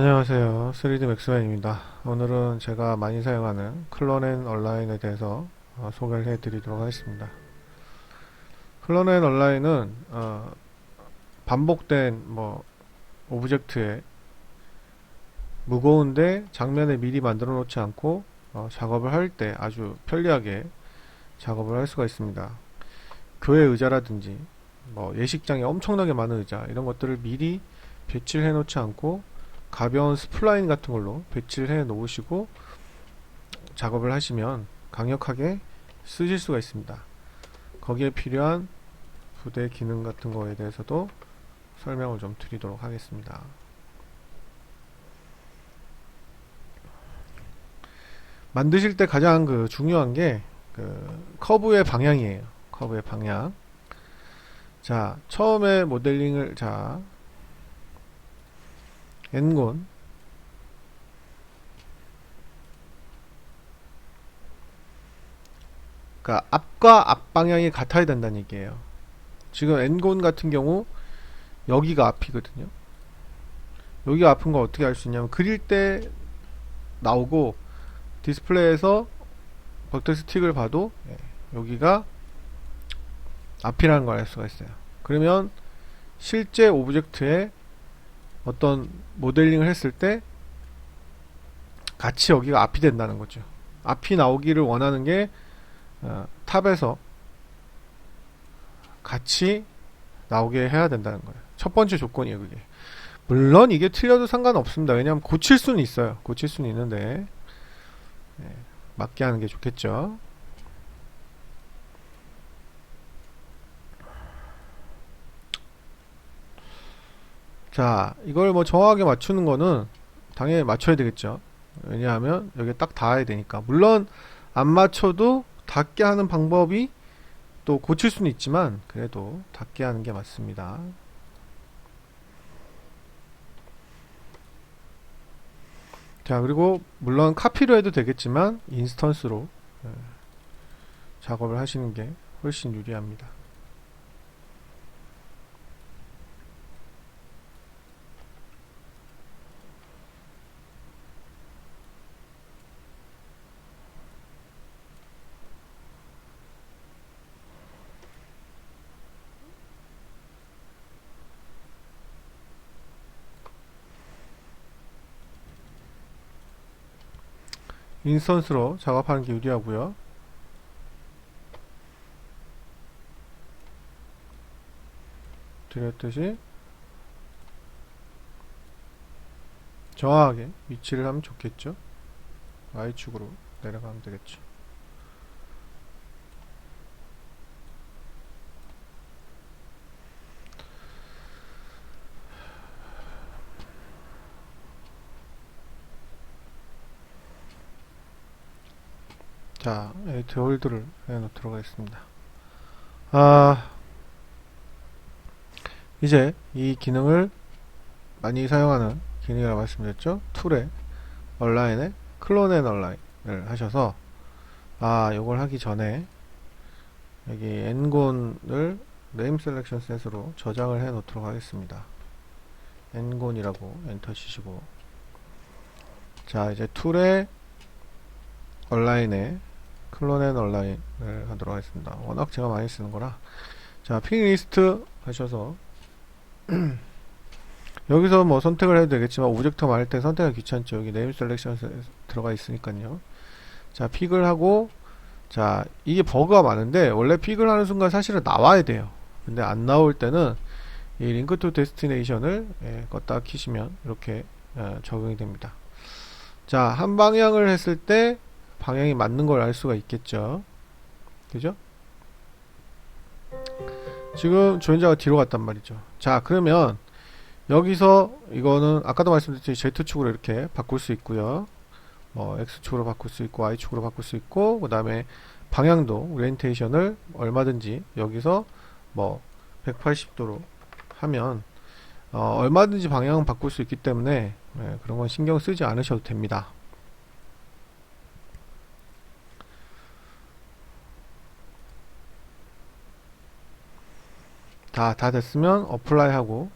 안녕하세요. 3D 맥스맨입니다. 오늘은 제가 많이 사용하는 클론앤 얼라인에 대해서 소개를 해드리도록 하겠습니다. 클론앤 얼라인은 반복된 오브젝트에 무거운데 장면에 미리 만들어 놓지 않고 작업을 할 때 아주 편리하게 작업을 할 수가 있습니다. 교회 의자라든지 예식장에 엄청나게 많은 의자 이런 것들을 미리 배치를 해 놓지 않고 가벼운 스플라인 같은 걸로 배치를 해 놓으시고 작업을 하시면 강력하게 쓰실 수가 있습니다. 거기에 필요한 부대 기능 같은 거에 대해서도 설명을 좀 드리도록 하겠습니다. 만드실 때 가장 중요한 게 커브의 방향이에요. 커브의 방향. 자, 처음에 모델링을 N곤 그러니까 앞과 앞 방향이 같아야 된다는 얘기예요. 지금 N곤 같은 경우 여기가 앞이거든요. 여기가 앞인 거 어떻게 알 수 있냐면 그릴 때 나오고 디스플레이에서 버텍 스틱을 봐도 여기가 앞이라는 걸 알 수가 있어요. 그러면 실제 오브젝트에 어떤 모델링을 했을 때 같이 여기가 앞이 된다는 거죠. 앞이 나오기를 원하는 게 탑에서 같이 나오게 해야 된다는 거예요. 첫 번째 조건이에요, 그게. 물론 이게 틀려도 상관없습니다. 왜냐하면 고칠 수는 있어요. 고칠 수는 있는데 맞게 하는 게 좋겠죠. 자, 이걸 정확하게 맞추는 거는 당연히 맞춰야 되겠죠. 왜냐하면 여기에 딱 닿아야 되니까. 물론 안 맞춰도 닿게 하는 방법이 또 고칠 수는 있지만 그래도 닿게 하는 게 맞습니다. 자, 그리고 물론 카피로 해도 되겠지만 인스턴스로 작업을 하시는 게 훨씬 유리합니다. 인스턴스로 작업하는 게 유리하고요. 드렸듯이 정확하게 위치를 하면 좋겠죠. Y축으로 내려가면 되겠죠. 자, 에이트 홀드를 해놓도록 하겠습니다. 이제 이 기능을 많이 사용하는 기능이라고 말씀드렸죠. 툴에 얼라인에 클론 앤 얼라인을 하셔서 요걸 하기 전에 여기 ngon을 네임 셀렉션 셋으로 저장을 해 놓도록 하겠습니다. ngon이라고 엔터 치시고, 자, 이제 툴에 얼라인에 클론 앤 얼라인을 하도록 하겠습니다. 워낙 제가 많이 쓰는 거라. 자, 핑 리스트 하셔서 여기서 선택을 해도 되겠지만 오브젝트 많을 때 선택하기 귀찮죠. 여기 네임 셀렉션 들어가 있으니까요. 자, 픽을 하고, 자, 이게 버그가 많은데 원래 픽을 하는 순간 사실은 나와야 돼요. 근데 안 나올 때는 이 링크 투 데스티네이션을 껐다 키시면 이렇게 적용이 됩니다. 자, 한 방향을 했을 때 방향이 맞는 걸 알 수가 있겠죠. 그죠? 지금 주행자가 뒤로 갔단 말이죠. 자, 그러면 여기서 이거는 아까도 말씀드렸듯이 Z축으로 이렇게 바꿀 수 있고요. X축으로 바꿀 수 있고 Y축으로 바꿀 수 있고, 그 다음에 방향도 오리엔테이션을 얼마든지 여기서 180도로 하면 얼마든지 방향을 바꿀 수 있기 때문에 그런 건 신경 쓰지 않으셔도 됩니다. 다 됐으면 어플라이 하고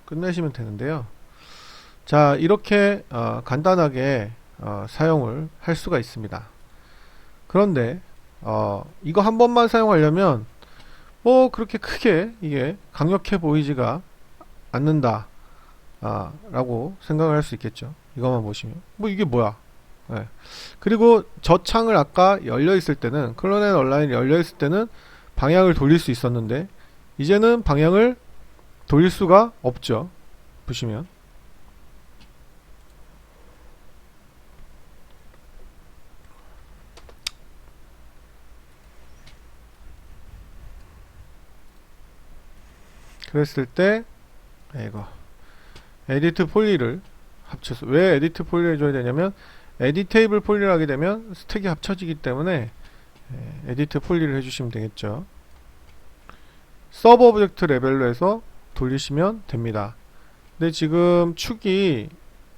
끝내시면 되는데요. 자, 이렇게 간단하게 사용을 할 수가 있습니다. 그런데 이거 한 번만 사용하려면 뭐 그렇게 크게 이게 강력해 보이지가 않는다 라고 생각을 할 수 있겠죠. 이것만 보시면 뭐 이게 뭐야. 네. 그리고 저 창을 아까 열려 있을 때는, 클로넷 온라인이 열려 있을 때는 방향을 돌릴 수 있었는데 이제는 방향을 돌릴 수가 없죠. 보시면 그랬을 때 이거 에디트 폴리를 합쳐서, 왜 에디트 폴리를 해줘야 되냐면 에디테이블 폴리를 하게 되면 스택이 합쳐지기 때문에 에디트 폴리를 해주시면 되겠죠. 서브 오브젝트 레벨로 해서 돌리시면 됩니다. 근데 지금 축이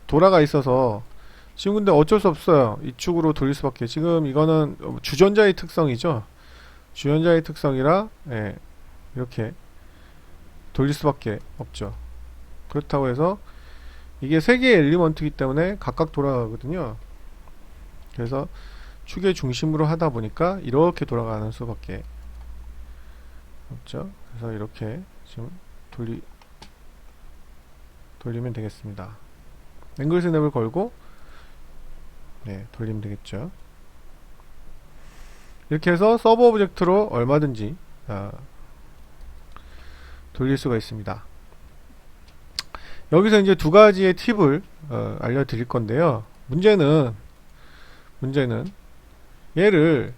돌아가 있어서 지금 근데 어쩔 수 없어요. 이 축으로 돌릴 수밖에. 지금 이거는 주전자의 특성이죠. 주전자의 특성이라 이렇게 돌릴 수밖에 없죠. 그렇다고 해서 이게 세 개의 엘리먼트이기 때문에 각각 돌아가거든요. 그래서 축의 중심으로 하다 보니까 이렇게 돌아가는 수밖에 없죠. 그래서 이렇게 지금 돌리면 되겠습니다. 앵글 스냅을 걸고 돌리면 되겠죠. 이렇게 해서 서브 오브젝트로 얼마든지 돌릴 수가 있습니다. 여기서 이제 두 가지의 팁을 알려드릴 건데요. 문제는 얘를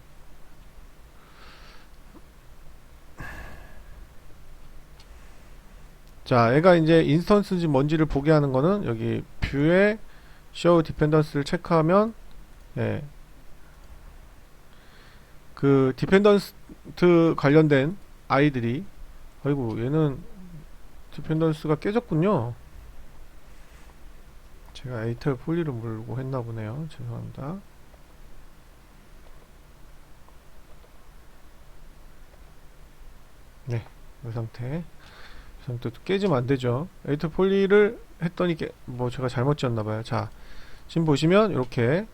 자, 얘가 이제 인스턴스인지 뭔지를 보게 하는 거는 여기 뷰에 show dependence를 체크하면 그 디펜던스 관련된 아이들이, 아이고 얘는 디펜던스가 깨졌군요. 제가 에이터 폴리를 물고 했나 보네요. 죄송합니다. 네, 이 상태 깨지면 안 되죠. 에이터 폴리를 했더니 뭐 제가 잘못 지었나봐요. 자, 지금 보시면 이렇게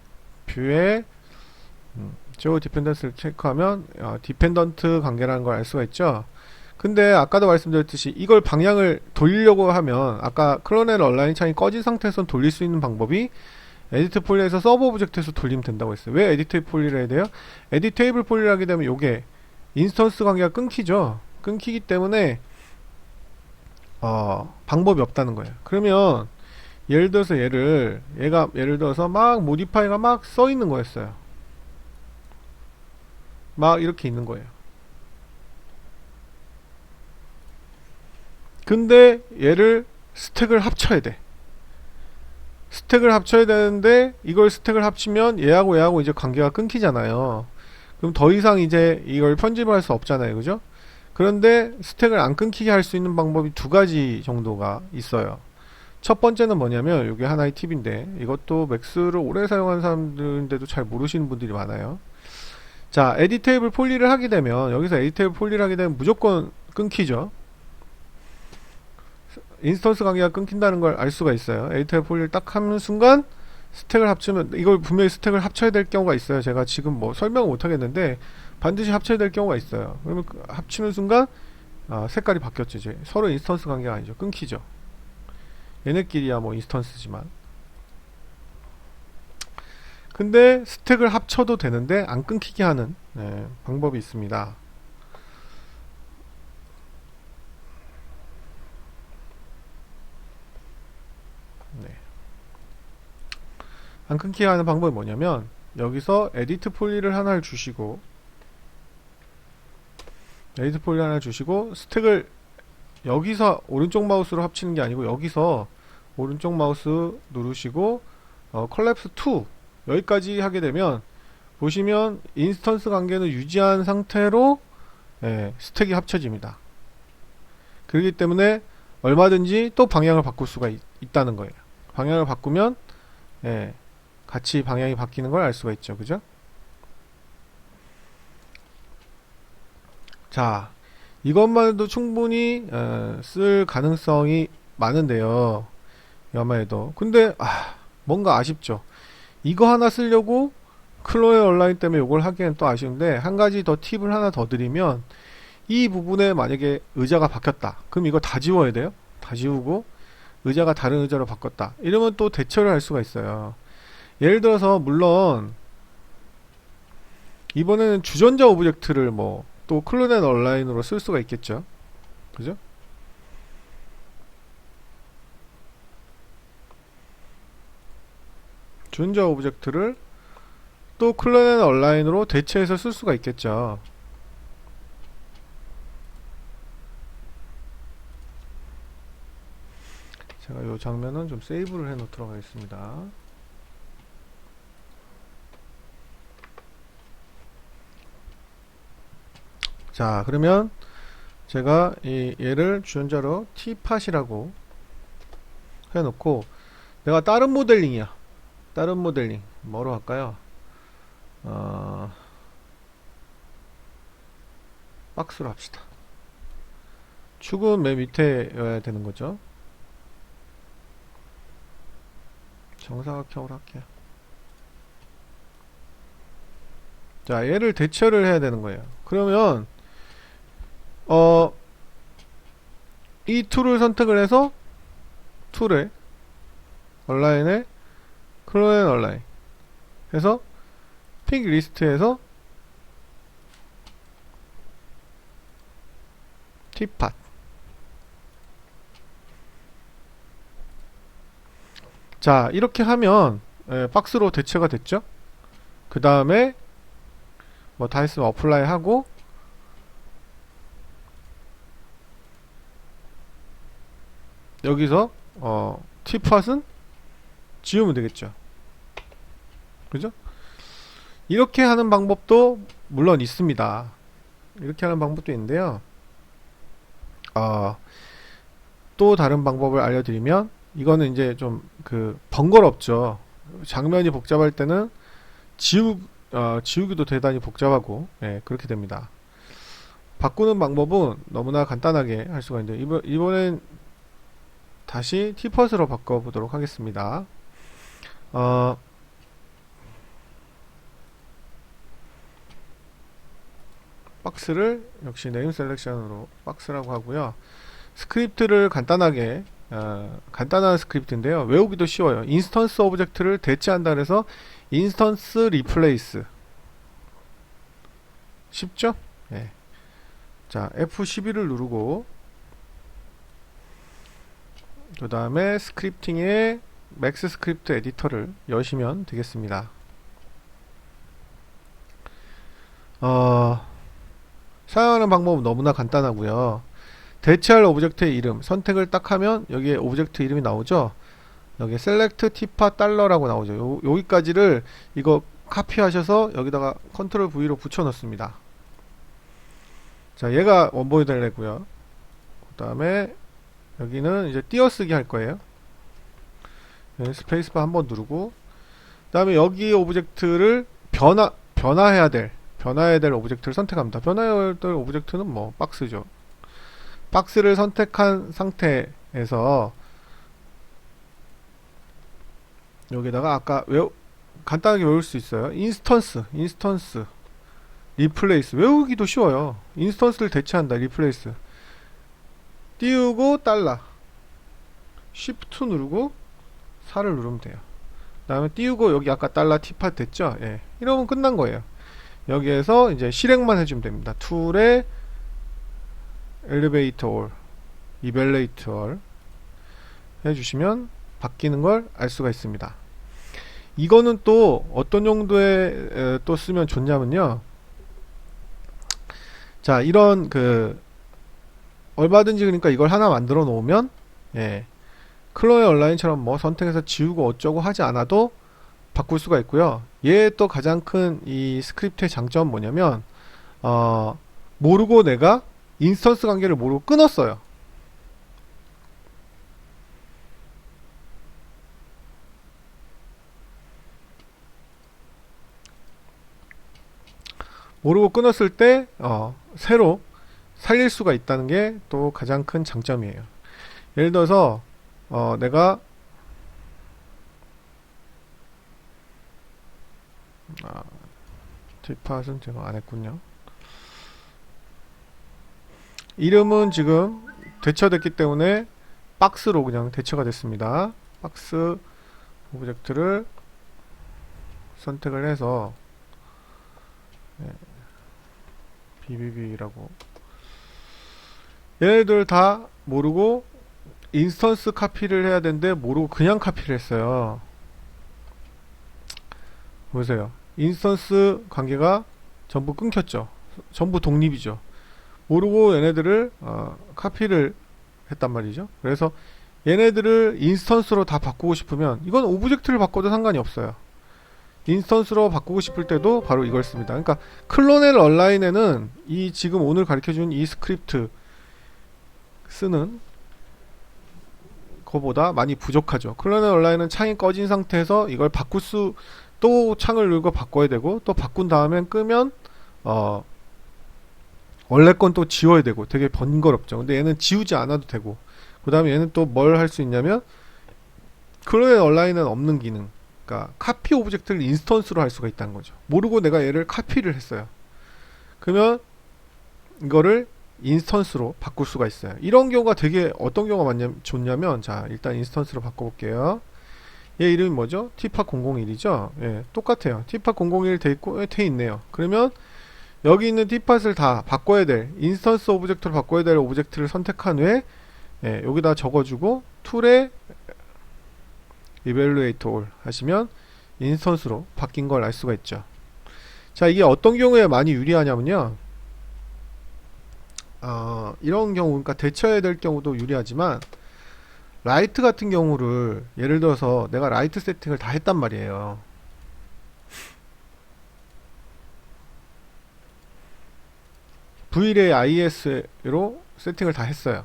뷰에 저 디펜던스를 체크하면 디펜던트 관계라는 걸 알 수가 있죠. 근데 아까도 말씀드렸듯이 이걸 방향을 돌리려고 하면, 아까 클로넷 온라인 창이 꺼진 상태에서 돌릴 수 있는 방법이 에디트 폴리에서 서브 오브젝트에서 돌리면 된다고 했어요. 왜 에디트 폴리를 해야 돼요? 에디테이블 폴리를 하게 되면 요게 인스턴스 관계가 끊기죠. 끊기기 때문에 방법이 없다는 거예요. 그러면 예를 들어서 얘가 예를 들어서 막 모디파이가 막 써 있는 거였어요. 막 이렇게 있는 거예요. 근데 얘를 스택을 합쳐야 돼. 스택을 합쳐야 되는데 이걸 스택을 합치면 얘하고 이제 관계가 끊기잖아요. 그럼 더 이상 이제 이걸 편집을 할 수 없잖아요. 그죠? 그런데 스택을 안 끊기게 할 수 있는 방법이 두 가지 정도가 있어요. 첫 번째는 뭐냐면, 이게 하나의 팁인데, 이것도 맥스를 오래 사용한 사람들인데도 잘 모르시는 분들이 많아요. 자, 에디테이블 폴리를 하게 되면, 여기서 에디테이블 폴리를 하게 되면 무조건 끊기죠. 인스턴스 관계가 끊긴다는 걸 알 수가 있어요. 에디테이블 폴리를 딱 하는 순간 스택을 합치면, 이걸 분명히 스택을 합쳐야 될 경우가 있어요. 제가 지금 뭐 설명을 못 하겠는데 반드시 합쳐야 될 경우가 있어요. 그러면 합치는 순간 색깔이 바뀌었죠. 이제 서로 인스턴스 관계가 아니죠. 끊기죠. 얘네끼리야 뭐 인스턴스지만. 근데 스택을 합쳐도 되는데 안 끊기게 하는 방법이 있습니다. 안 끊기게 하는 방법이 뭐냐면, 여기서 에디트 폴리를 하나를 주시고 스택을 여기서 오른쪽 마우스로 합치는 게 아니고 여기서 오른쪽 마우스 누르시고 collapse to 여기까지 하게 되면, 보시면 인스턴스 관계는 유지한 상태로 스택이 합쳐집니다. 그렇기 때문에 얼마든지 또 방향을 바꿀 수가 있다는 거예요. 방향을 바꾸면 같이 방향이 바뀌는 걸 알 수가 있죠. 그죠? 자, 이것만도 충분히 쓸 가능성이 많은데요. 야마에도. 근데 뭔가 아쉽죠. 이거 하나 쓰려고 클로에 온라인 때문에 이걸 하기엔 또 아쉬운데, 한 가지 더 팁을 하나 더 드리면, 이 부분에 만약에 의자가 바뀌었다, 그럼 이거 다 지워야 돼요. 다 지우고 의자가 다른 의자로 바꿨다 이러면 또 대처를 할 수가 있어요. 예를 들어서 물론 이번에는 주전자 오브젝트를 뭐 또 클로넷 온라인으로 쓸 수가 있겠죠. 그죠? 주전자 오브젝트를 또 클로넷 온라인으로 대체해서 쓸 수가 있겠죠. 제가 이 장면은 좀 세이브를 해 놓도록 하겠습니다. 자, 그러면 제가 얘를 주전자로 t팟이라고 해놓고, 내가 다른 모델링이야. 다른 모델링 뭐로 할까요? 박스로 합시다. 축은 맨 밑에여야 되는 거죠. 정사각형으로 할게요. 자, 얘를 대처를 해야 되는 거예요. 그러면 이 툴을 선택을 해서 툴에 온라인에 클로넷 온라인 해서 픽 리스트에서 t팟. 자, 이렇게 하면 박스로 대체가 됐죠. 그 다음에 뭐 다 했으면 어플라이 하고, 여기서 t팟은 지우면 되겠죠. 그죠? 이렇게 하는 방법도 물론 있습니다. 이렇게 하는 방법도 있는데요. 또 다른 방법을 알려드리면, 이거는 이제 좀 번거롭죠. 장면이 복잡할 때는 지우기도 대단히 복잡하고, 그렇게 됩니다. 바꾸는 방법은 너무나 간단하게 할 수가 있는데, 이번엔 다시 t팟으로 바꿔보도록 하겠습니다. 박스를 역시 네임 셀렉션으로 박스라고 하고요. 스크립트를 간단하게, 간단한 스크립트인데요. 외우기도 쉬워요. 인스턴스 오브젝트를 대체한다 그래서 인스턴스 리플레이스. 쉽죠? 예. 자, F12를 누르고, 그 다음에 스크립팅에 맥스 스크립트 에디터를 여시면 되겠습니다. 사용하는 방법은 너무나 간단하고요. 대체할 오브젝트의 이름 선택을 딱 하면 여기에 오브젝트 이름이 나오죠. 여기 select t팟 달러라고 나오죠. 여기까지를 이거 카피하셔서 여기다가 컨트롤 V로 붙여 넣습니다. 자, 얘가 원본이 되려고요. 그 다음에 여기는 이제 띄어쓰기 할 거예요. 스페이스바 한번 누르고, 그 다음에 여기 오브젝트를 변화해야 될 오브젝트를 선택합니다. 변화해야 될 오브젝트는 뭐 박스죠. 박스를 선택한 상태에서 여기다가 아까 간단하게 외울 수 있어요. 인스턴스, 리플레이스. 외우기도 쉬워요. 인스턴스를 대체한다. 리플레이스. 띄우고 달러. 쉬프트 누르고 4를 누르면 돼요. 그 다음에 띄우고 여기 아까 달러 t팟 됐죠? 예. 이러면 끝난 거예요. 여기에서 이제 실행만 해주면 됩니다. 툴에 엘리베이터 올, 이벨레이터 올 해주시면 바뀌는 걸 알 수가 있습니다. 이거는 또 어떤 용도에 또 쓰면 좋냐면요. 자, 이런 얼마든지 그러니까 이걸 하나 만들어 놓으면, 클로넷 온라인처럼 뭐 선택해서 지우고 어쩌고 하지 않아도 바꿀 수가 있고요. 얘 또 가장 큰 이 스크립트의 장점은 뭐냐면, 모르고 내가 인스턴스 관계를 모르고 끊었어요. 모르고 끊었을 때 새로 살릴 수가 있다는 게 또 가장 큰 장점이에요. 예를 들어서 내가 아, 뒷팟은 제가 안 했군요. 이름은 지금 대처됐기 때문에 박스로 그냥 대처가 됐습니다. 박스 오브젝트를 선택을 해서 BBB라고 얘네들 다 모르고 인스턴스 카피를 해야 되는데 모르고 그냥 카피를 했어요. 보세요. 인스턴스 관계가 전부 끊겼죠. 전부 독립이죠. 모르고 얘네들을 카피를 했단 말이죠. 그래서 얘네들을 인스턴스로 다 바꾸고 싶으면 이건 오브젝트를 바꿔도 상관이 없어요. 인스턴스로 바꾸고 싶을 때도 바로 이걸 씁니다. 그러니까 클로넬 얼라인에는 이 지금 오늘 가르쳐준 이 스크립트 쓰는 거보다 많이 부족하죠. 클로넬 얼라인은 창이 꺼진 상태에서 이걸 바꿀 수, 또 창을 누르고 바꿔야 되고, 또 바꾼 다음엔 끄면 원래 건 또 지워야 되고 되게 번거롭죠. 근데 얘는 지우지 않아도 되고, 그 다음에 얘는 또 뭘 할 수 있냐면 클로넬 얼라인은 없는 기능, 그러니까 카피 오브젝트를 인스턴스로 할 수가 있다는 거죠. 모르고 내가 얘를 카피를 했어요. 그러면 이거를 인스턴스로 바꿀 수가 있어요. 이런 경우가 되게 어떤 경우가 좋냐면, 자 일단 인스턴스로 바꿔볼게요. 얘 이름이 뭐죠? 티팟 001이죠? 예, 똑같아요. 티팟 001 돼 있고, 돼 있네요. 그러면 여기 있는 티팟을 다 바꿔야 될, 인스턴스 오브젝트로 바꿔야 될 오브젝트를 선택한 후에 여기다 적어주고 툴에 evaluate all 하시면 인스턴스로 바뀐 걸 알 수가 있죠. 자, 이게 어떤 경우에 많이 유리하냐면요, 이런 경우, 그러니까 대처해야 될 경우도 유리하지만, 라이트 같은 경우를 예를 들어서 내가 라이트 세팅을 다 했단 말이에요. Vray IS로 세팅을 다 했어요.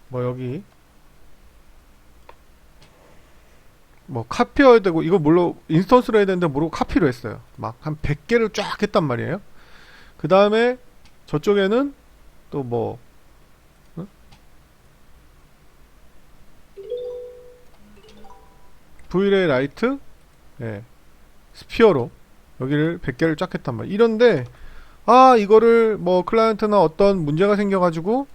뭐 여기 뭐 카피해야 되고, 이거 물론 인스턴스로 해야 되는데 모르고 카피로 했어요. 막 한 100개를 쫙 했단 말이에요. 그 다음에 저쪽에는 또 뭐 Vray 라이트 스피어로 여기를 100개를 쫙 했단 말이에요. 이런데 이거를 뭐 클라이언트나 어떤 문제가 생겨가지고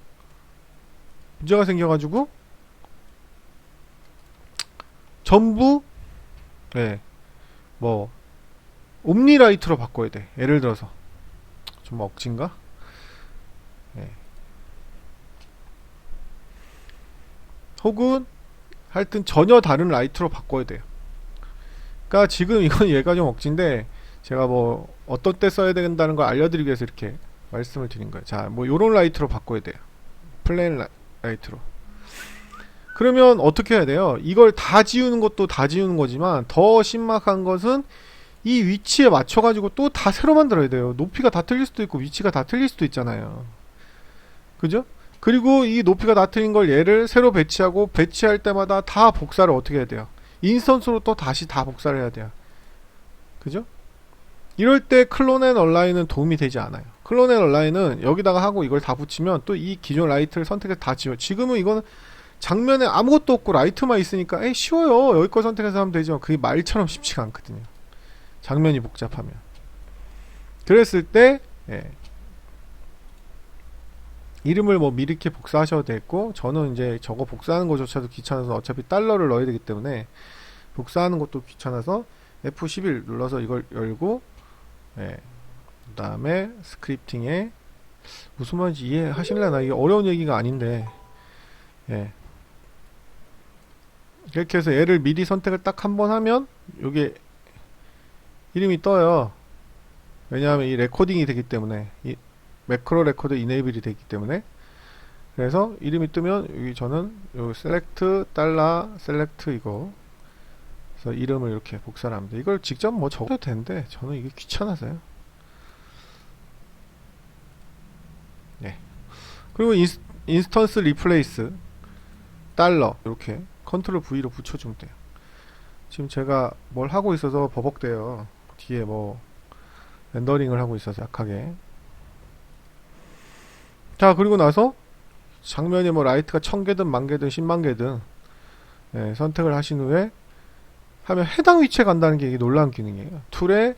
전부 뭐 옴니라이트로 바꿔야 돼. 예를 들어서 좀 억진가? 혹은 하여튼 전혀 다른 라이트로 바꿔야 돼요. 그러니까 지금 이건 얘가 좀 억진데, 제가 뭐 어떤 때 써야 된다는 걸 알려드리기 위해서 이렇게 말씀을 드린 거예요. 자, 뭐 요런 라이트로 바꿔야 돼요. 플레인 라이트로. 그러면 어떻게 해야 돼요? 이걸 다 지우는 것도 다 지우는 거지만, 더 신박한 것은 이 위치에 맞춰가지고 또 다 새로 만들어야 돼요. 높이가 다 틀릴 수도 있고 위치가 다 틀릴 수도 있잖아요. 그죠? 그리고 이 높이가 다 틀린 걸 얘를 새로 배치하고, 배치할 때마다 다 복사를 어떻게 해야 돼요? 인스턴스로 또 다시 다 복사를 해야 돼요. 그죠? 이럴 때 클로넬 얼라인은 도움이 되지 않아요. 클로넬 얼라인은 여기다가 하고 이걸 다 붙이면 또 이 기존 라이트를 선택해서 다 지워. 지금은 이거는 장면에 아무것도 없고 라이트만 있으니까 쉬워요. 여기 거 선택해서 하면 되죠. 그게 말처럼 쉽지가 않거든요. 장면이 복잡하면. 그랬을 때 이름을 뭐 미리 이렇게 복사하셔도 되고, 저는 이제 저거 복사하는 것조차도 귀찮아서 어차피 달러를 넣어야 되기 때문에 복사하는 것도 귀찮아서 F11 눌러서 이걸 열고, 그 다음에 스크립팅에 무슨 말인지 이해하실래나? 이게 어려운 얘기가 아닌데, 이렇게 해서 얘를 미리 선택을 딱 한 번 하면 요게 이름이 떠요. 왜냐하면 이 레코딩이 되기 때문에, 이 매크로 레코드 이네이블이 되기 때문에. 그래서 이름이 뜨면 여기 저는 요 셀렉트 달러 셀렉트 이거, 그래서 이름을 이렇게 복사를 합니다. 이걸 직접 뭐 적어도 되는데 저는 이게 귀찮아서요. 그리고 인스턴스 리플레이스 달러 이렇게 컨트롤 V로 붙여주면 돼요. 지금 제가 뭘 하고 있어서 버벅대요. 뒤에 뭐 렌더링을 하고 있어서 약하게. 자, 그리고 나서 장면이 뭐 라이트가 1000개든 10,000개든 100,000개든 선택을 하신 후에 하면 해당 위치에 간다는 게 이게 놀라운 기능이에요. 툴에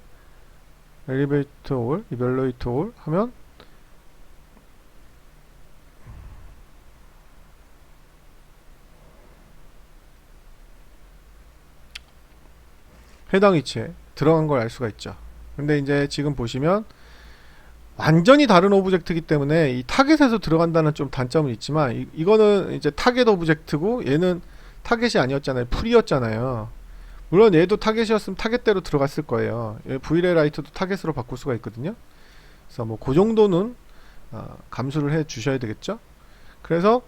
엘리베이터 올, 이벨루에이터 올 하면 해당 위치에 들어간 걸 알 수가 있죠. 근데 이제 지금 보시면 완전히 다른 오브젝트이기 때문에 이 타겟에서 들어간다는 좀 단점은 있지만 이거는 이제 타겟 오브젝트고 얘는 타겟이 아니었잖아요. 풀이었잖아요. 물론 얘도 타겟이었으면 타겟대로 들어갔을 거예요. VLL라이트도 타겟으로 바꿀 수가 있거든요. 그래서 뭐 그 정도는 감수를 해 주셔야 되겠죠. 그래서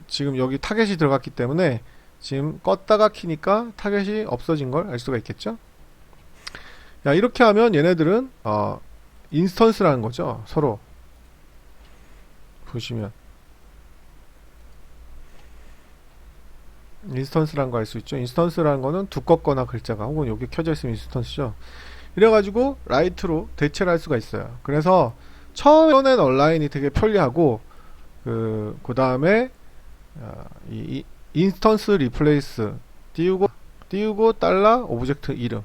지금 여기 타겟이 들어갔기 때문에 지금 껐다가 키니까 타겟이 없어진 걸 알 수가 있겠죠. 이렇게 하면 얘네들은 인스턴스라는 거죠. 서로 보시면 인스턴스라는 거 알 수 있죠. 인스턴스라는 거는 두껍거나 글자가 혹은 여기 켜져 있으면 인스턴스죠. 이래가지고 라이트로 대체를 할 수가 있어요. 그래서 처음에는 온라인이 되게 편리하고 그 다음에 이 인스턴스 리플레이스 띄우고 달러 오브젝트 이름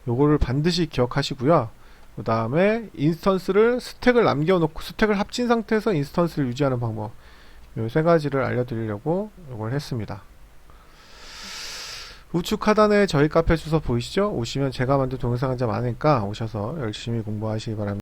요거를 반드시 기억하시고요. 그 다음에 인스턴스를 스택을 남겨놓고 스택을 합친 상태에서 인스턴스를 유지하는 방법 요 세 가지를 알려드리려고 요걸 했습니다. 우측 하단에 저희 카페 주소 보이시죠? 오시면 제가 만든 동영상 한자 많으니까 오셔서 열심히 공부하시기 바랍니다.